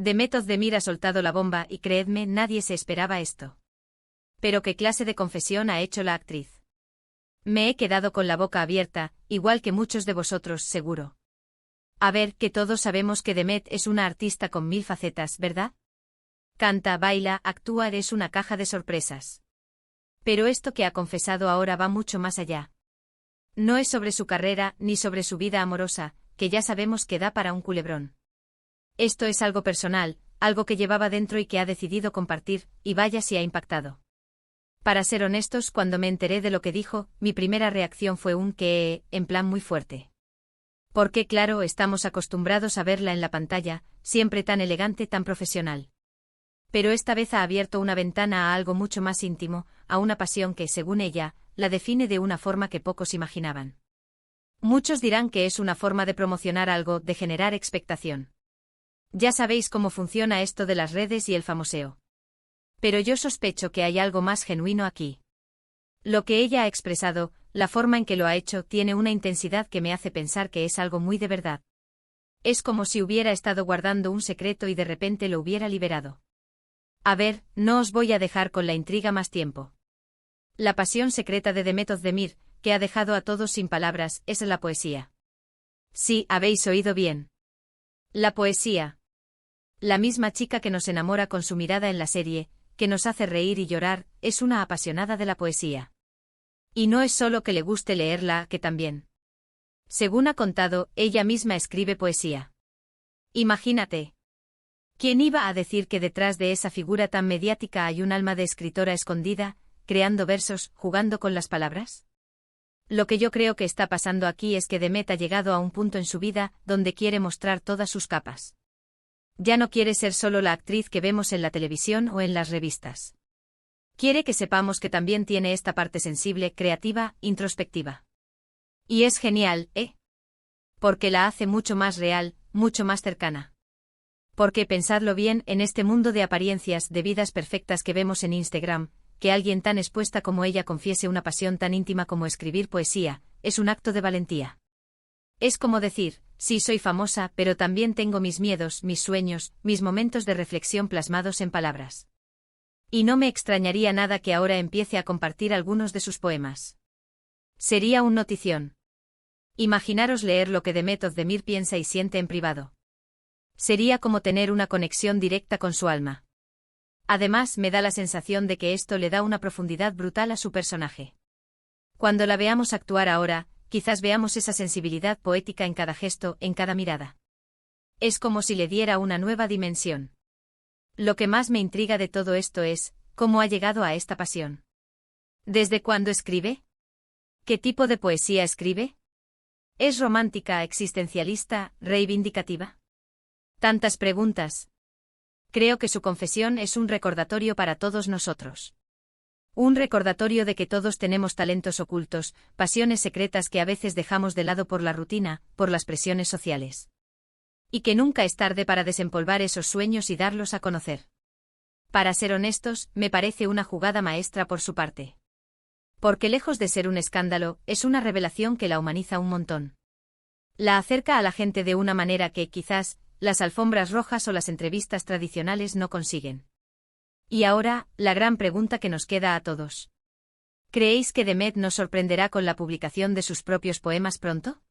Demet Özdemir ha soltado la bomba y creedme, nadie se esperaba esto. Pero ¿qué clase de confesión ha hecho la actriz? Me he quedado con la boca abierta, igual que muchos de vosotros, seguro. A ver, que todos sabemos que Demet es una artista con 1000 facetas, ¿verdad? Canta, baila, actúa, es una caja de sorpresas. Pero esto que ha confesado ahora va mucho más allá. No es sobre su carrera, ni sobre su vida amorosa, que ya sabemos que da para un culebrón. Esto es algo personal, algo que llevaba dentro y que ha decidido compartir, y vaya si ha impactado. Para ser honestos, cuando me enteré de lo que dijo, mi primera reacción fue en plan muy fuerte. Porque claro, estamos acostumbrados a verla en la pantalla, siempre tan elegante, tan profesional. Pero esta vez ha abierto una ventana a algo mucho más íntimo, a una pasión que, según ella, la define de una forma que pocos imaginaban. Muchos dirán que es una forma de promocionar algo, de generar expectación. Ya sabéis cómo funciona esto de las redes y el famoseo. Pero yo sospecho que hay algo más genuino aquí. Lo que ella ha expresado, la forma en que lo ha hecho, tiene una intensidad que me hace pensar que es algo muy de verdad. Es como si hubiera estado guardando un secreto y de repente lo hubiera liberado. A ver, no os voy a dejar con la intriga más tiempo. La pasión secreta de Demet Özdemir, que ha dejado a todos sin palabras, es la poesía. Sí, habéis oído bien. La poesía. La misma chica que nos enamora con su mirada en la serie, que nos hace reír y llorar, es una apasionada de la poesía. Y no es solo que le guste leerla, que también. Según ha contado, ella misma escribe poesía. Imagínate. ¿Quién iba a decir que detrás de esa figura tan mediática hay un alma de escritora escondida, creando versos, jugando con las palabras? Lo que yo creo que está pasando aquí es que Demet ha llegado a un punto en su vida donde quiere mostrar todas sus capas. Ya no quiere ser solo la actriz que vemos en la televisión o en las revistas. Quiere que sepamos que también tiene esta parte sensible, creativa, introspectiva. Y es genial, ¿eh? Porque la hace mucho más real, mucho más cercana. Porque, pensadlo bien, en este mundo de apariencias, de vidas perfectas que vemos en Instagram, que alguien tan expuesta como ella confiese una pasión tan íntima como escribir poesía, es un acto de valentía. Es como decir, sí, soy famosa, pero también tengo mis miedos, mis sueños, mis momentos de reflexión plasmados en palabras. Y no me extrañaría nada que ahora empiece a compartir algunos de sus poemas. Sería un notición. Imaginaros leer lo que Demet Özdemir piensa y siente en privado. Sería como tener una conexión directa con su alma. Además, me da la sensación de que esto le da una profundidad brutal a su personaje. Cuando la veamos actuar ahora, quizás veamos esa sensibilidad poética en cada gesto, en cada mirada. Es como si le diera una nueva dimensión. Lo que más me intriga de todo esto es, ¿cómo ha llegado a esta pasión? ¿Desde cuándo escribe? ¿Qué tipo de poesía escribe? ¿Es romántica, existencialista, reivindicativa? Tantas preguntas. Creo que su confesión es un recordatorio para todos nosotros. Un recordatorio de que todos tenemos talentos ocultos, pasiones secretas que a veces dejamos de lado por la rutina, por las presiones sociales. Y que nunca es tarde para desempolvar esos sueños y darlos a conocer. Para ser honestos, me parece una jugada maestra por su parte. Porque lejos de ser un escándalo, es una revelación que la humaniza un montón. La acerca a la gente de una manera que, quizás, las alfombras rojas o las entrevistas tradicionales no consiguen. Y ahora, la gran pregunta que nos queda a todos. ¿Creéis que Demet nos sorprenderá con la publicación de sus propios poemas pronto?